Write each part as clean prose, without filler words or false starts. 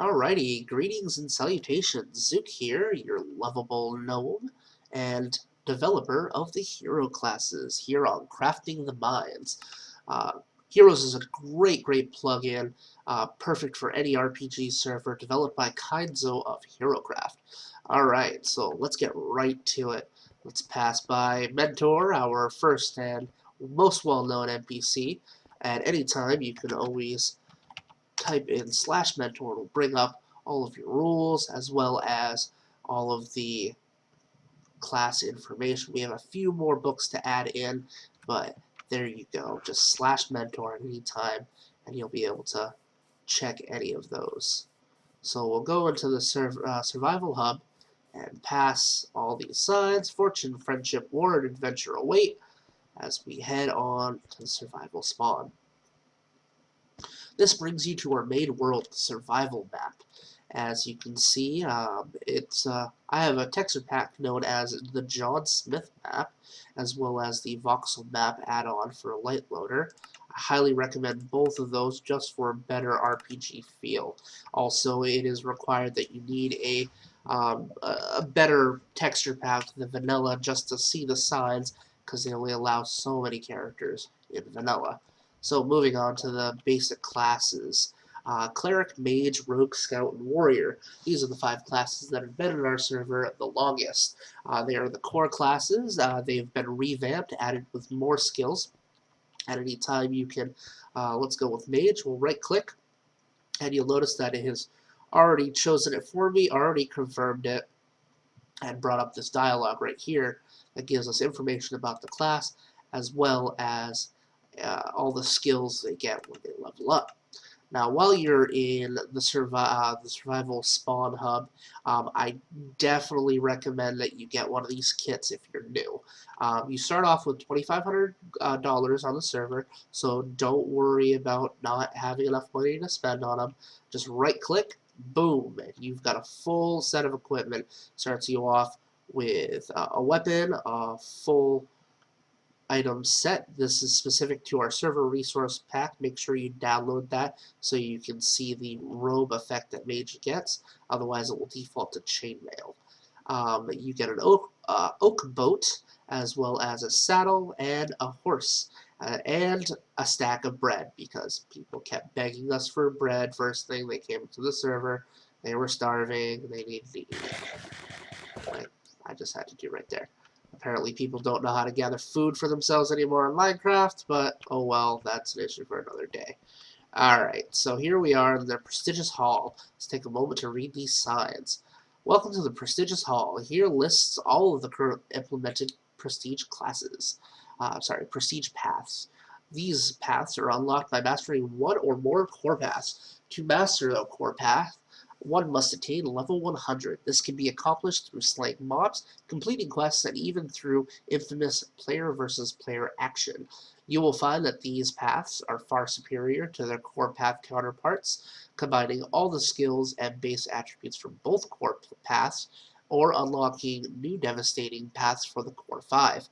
Alrighty, greetings and salutations. Zook here, your lovable gnome and developer of the hero classes here on Crafting the Minds. Uh, Heroes is a great plugin, perfect for any RPG server, developed by Kaizo of HeroCraft. Alright, so let's get right to it. Let's pass by Mentor, our first and most well-known NPC. At any time, you can always type in /mentor. It'll bring up all of your rules as well as all of the class information. We have a few more books to add in, but there you go. Just /mentor at any time, and you'll be able to check any of those. So we'll go into the survival hub and pass all these signs. Fortune, friendship, war, and adventure await as we head on to the survival spawn. This brings you to our main world survival map. As you can see, I have a texture pack known as the John Smith map, as well as the voxel map add-on for a light loader. I highly recommend both of those just for a better RPG feel. Also, it is required that you need a better texture pack than vanilla just to see the signs, because they only allow so many characters in vanilla. So moving on to the basic classes. Cleric, Mage, Rogue, Scout, and Warrior. These are the 5 classes that have been in our server the longest. They are the core classes. They've been revamped, added with more skills. At any time you can, let's go with Mage. We'll right click, and you'll notice that it has already chosen it for me, already confirmed it, and brought up this dialog right here that gives us information about the class, as well as all the skills they get when they level up. Now, while you're in the survival spawn hub, I definitely recommend that you get one of these kits if you're new. You start off with $2,500 on the server, so don't worry about not having enough money to spend on them. Just right-click, boom, and you've got a full set of equipment. Starts you off with a weapon, a full item set. This is specific to our server resource pack. Make sure you download that so you can see the robe effect that Mage gets. Otherwise, it will default to chainmail. You get an oak boat, as well as a saddle and a horse, and a stack of bread, because people kept begging us for bread. First thing they came to the server, they were starving, they needed to eat. Right? I just had to do right there. Apparently people don't know how to gather food for themselves anymore in Minecraft, but oh well, that's an issue for another day. Alright, so here we are in the prestigious hall. Let's take a moment to read these signs. Welcome to the prestigious hall. Here lists all of the current implemented prestige classes. Prestige paths. These paths are unlocked by mastering one or more core paths. To master a core path, one must attain level 100. This can be accomplished through slaying mobs, completing quests, and even through infamous player versus player action. You will find that these paths are far superior to their core path counterparts, combining all the skills and base attributes from both core paths, or unlocking new devastating paths for the core 5.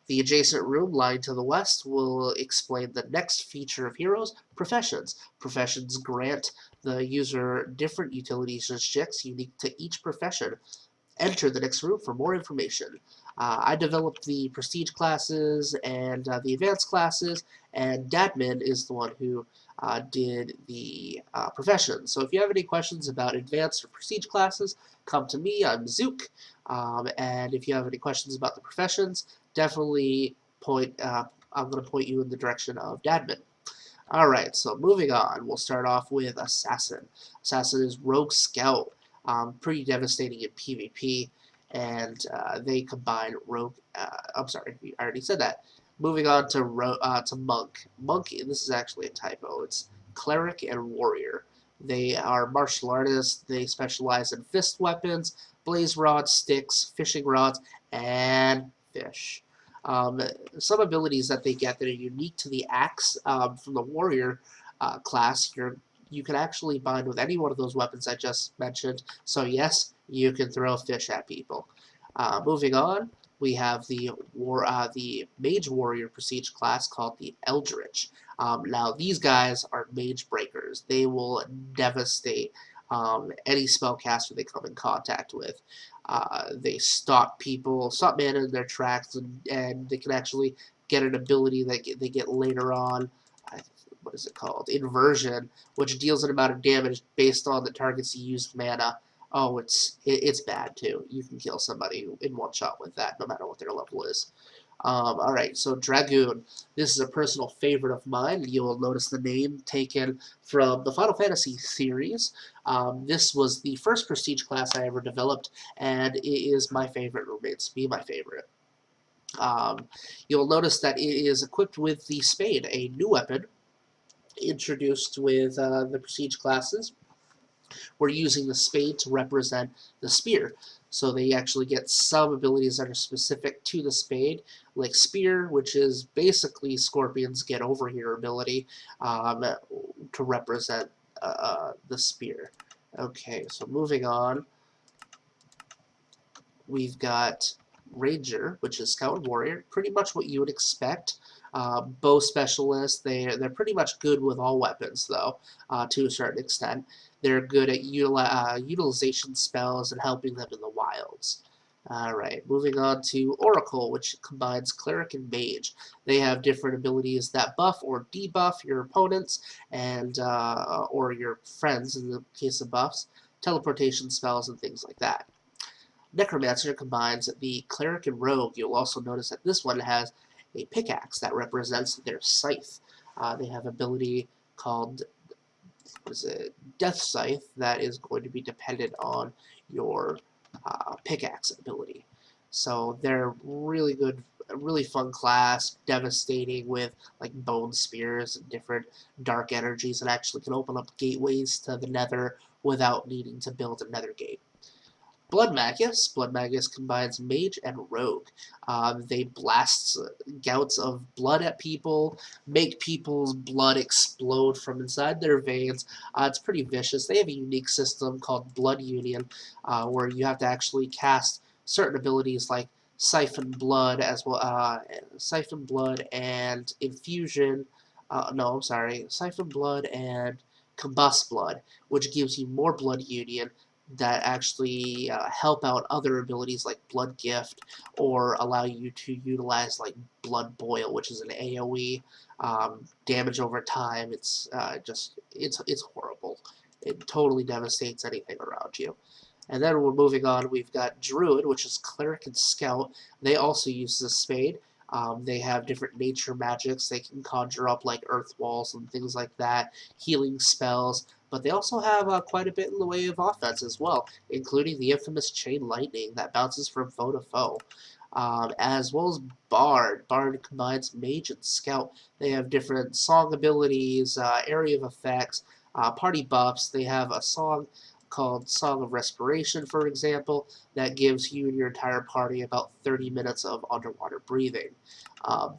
The adjacent room lying to the west will explain the next feature of Heroes, Professions. Professions grant the user different utility statistics unique to each profession. Enter the next room for more information. I developed the Prestige classes and the Advanced classes, and Dadmin is the one who did the Professions. So if you have any questions about Advanced or Prestige classes, come to me. I'm Zook. And if you have any questions about the Professions, definitely I'm going to point you in the direction of Dadmin. Alright, so moving on, we'll start off with Assassin. Assassin is Rogue Scout, pretty devastating in PvP, and they combine Rogue, I'm sorry, I already said that. Moving on to Monk. Monk, this is actually a typo, it's Cleric and Warrior. They are martial artists, they specialize in fist weapons, blaze rods, sticks, fishing rods, and fish. Some abilities that they get that are unique to the axe from the warrior class, you can actually bind with any one of those weapons I just mentioned. So yes, you can throw fish at people. Moving on, we have the mage warrior prestige class called the Eldritch. Now these guys are mage breakers. They will devastate any spellcaster they come in contact with. They stop people, stop mana in their tracks, and they can actually get an ability that they get later on. What is it called? Inversion, which deals an amount of damage based on the target's used mana. Oh, it's bad too. You can kill somebody in one shot with that, no matter what their level is. Alright, so Dragoon. This is a personal favorite of mine. You will notice the name taken from the Final Fantasy series. This was the first prestige class I ever developed, and it is my favorite, remains to be my favorite. You'll notice that it is equipped with the Spade, a new weapon introduced with the prestige classes. We're using the spade to represent the spear. So they actually get some abilities that are specific to the spade, like Spear, which is basically Scorpion's Get Over Here ability to represent the spear. Okay, so moving on, we've got Ranger, which is Scout and Warrior, pretty much what you would expect. Bow specialist, they're pretty much good with all weapons, though, to a certain extent. They're good at utilization spells and helping them in the wilds. Alright, moving on to Oracle, which combines Cleric and Mage. They have different abilities that buff or debuff your opponents and or your friends in the case of buffs, teleportation spells, and things like that. Necromancer combines the Cleric and Rogue. You'll also notice that this one has a pickaxe that represents their scythe. They have ability called Death Scythe that is going to be dependent on your pickaxe ability. So they're really good, really fun class, devastating with like bone spears and different dark energies, and actually can open up gateways to the Nether without needing to build a Nether gate. Blood Magus. Blood Magus combines Mage and Rogue. They blast gouts of blood at people, make people's blood explode from inside their veins. It's pretty vicious. They have a unique system called Blood Union, where you have to actually cast certain abilities like Siphon Blood as well. Siphon Blood and Infusion. No, I'm sorry. Siphon Blood and Combust Blood, which gives you more Blood Union that actually help out other abilities like Blood Gift, or allow you to utilize like Blood Boil, which is an AoE damage over time. It's it's horrible. It totally devastates anything around you. And then we're moving on. We've got Druid, which is Cleric and Scout. They also use the Spade. They have different nature magics. They can conjure up like earth walls and things like that, healing spells, but they also have quite a bit in the way of offense as well, including the infamous Chain Lightning that bounces from foe to foe. As well as Bard. Bard combines Mage and Scout. They have different song abilities, area of effects, party buffs. They have a song called Song of Respiration, for example, that gives you and your entire party about 30 minutes of underwater breathing.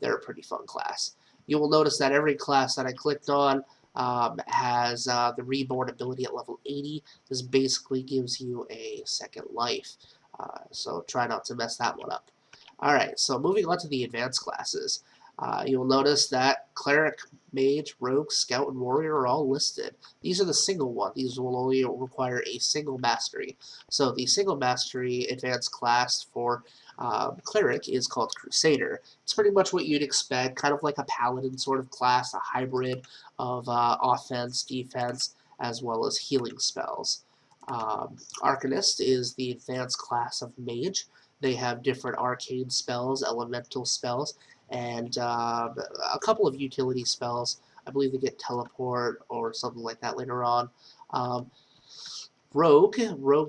They're a pretty fun class. You will notice that every class that I clicked on has the Reborn ability at level 80. This basically gives you a second life, so try not to mess that one up. Alright, so moving on to the advanced classes. You'll notice that Cleric, Mage, Rogue, Scout, and Warrior are all listed. These are the single ones. These will only require a single mastery. So the single mastery advanced class for Cleric is called Crusader. It's pretty much what you'd expect, kind of like a Paladin sort of class, a hybrid of offense, defense, as well as healing spells. Arcanist is the advanced class of Mage. They have different arcane spells, elemental spells, and a couple of utility spells. I believe they get teleport or something like that later on. Rogue,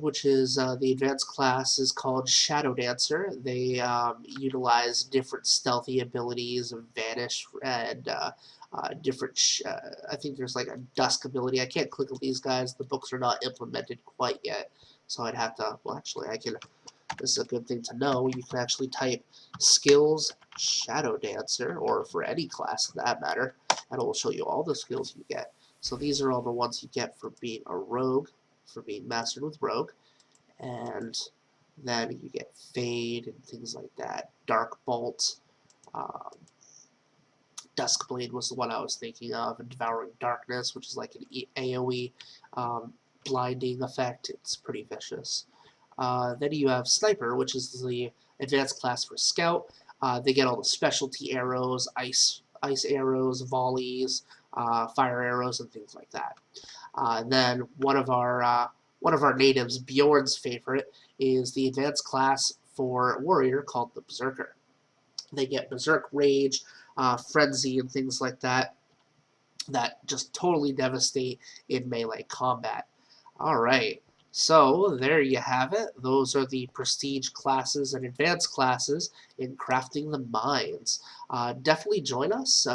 which is the advanced class, is called Shadow Dancer. They utilize different stealthy abilities of Vanish and different, I think there's like a Dusk ability. I can't click on these guys. The books are not implemented quite yet. So I'd have to, well actually I can, this is a good thing to know. You can actually type skills Shadow Dancer, or for any class for that matter, and it will show you all the skills you get. So these are all the ones you get for being a rogue, for being mastered with Rogue, and then you get Fade and things like that. Dark Bolt, Duskblade was the one I was thinking of, and Devouring Darkness, which is like an AoE blinding effect. It's pretty vicious. Then you have Sniper, which is the advanced class for Scout. They get all the specialty arrows, ice arrows, volleys, fire arrows, and things like that. Then one of our natives, Bjorn's favorite, is the advanced class for Warrior called the Berserker. They get Berserk Rage, Frenzy, and things like that that just totally devastate in melee combat. Alright, so there you have it. Those are the prestige classes and advanced classes in Crafting the Mines. Definitely join us.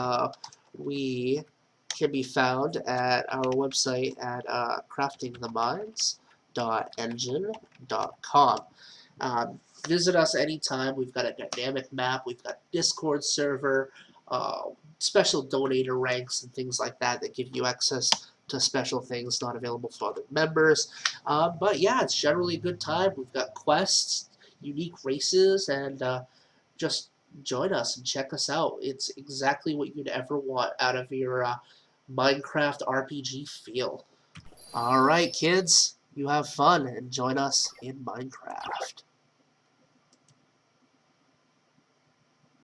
We can be found at our website at craftingthemines.engine.com. Visit us anytime. We've got a dynamic map. We've got Discord server, uh, special donator ranks and things like that that give you access to special things not available for other members. But yeah, it's generally a good time. We've got quests, unique races, and just join us and check us out. It's exactly what you'd ever want out of your Minecraft RPG feel. Alright, kids, you have fun and join us in Minecraft.